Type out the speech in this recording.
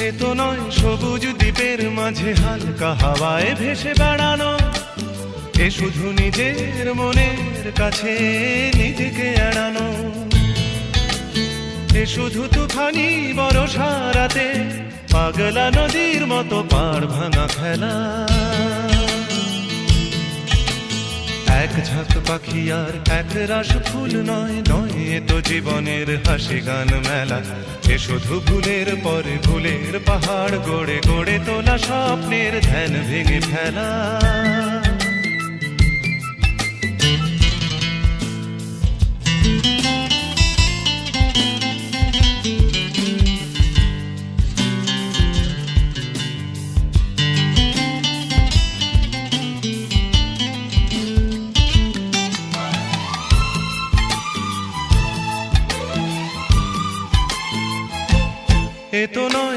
এ তো নয় সবুজ দ্বীপের মাঝে হালকা হাওয়ায় ভেসে বেড়ানো, এ শুধু নিজের মনের কাছে নিজেকে এড়ানো, এ শুধু তুফানি বরষা রাতে পাগলা নদীর মতো পাড় ভাঙা খেলা। এক ঝাঁক পাখি আর এক রাশ ফুল নয়, নয় এ তো জীবনের হাসি গান মেলা, এ শুধু ভুলের পরে ভুলের পাহাড় গড়ে গড়ে তোলা স্বপ্নের ধ্যান ভেঙে ফেলা। এ তো নয়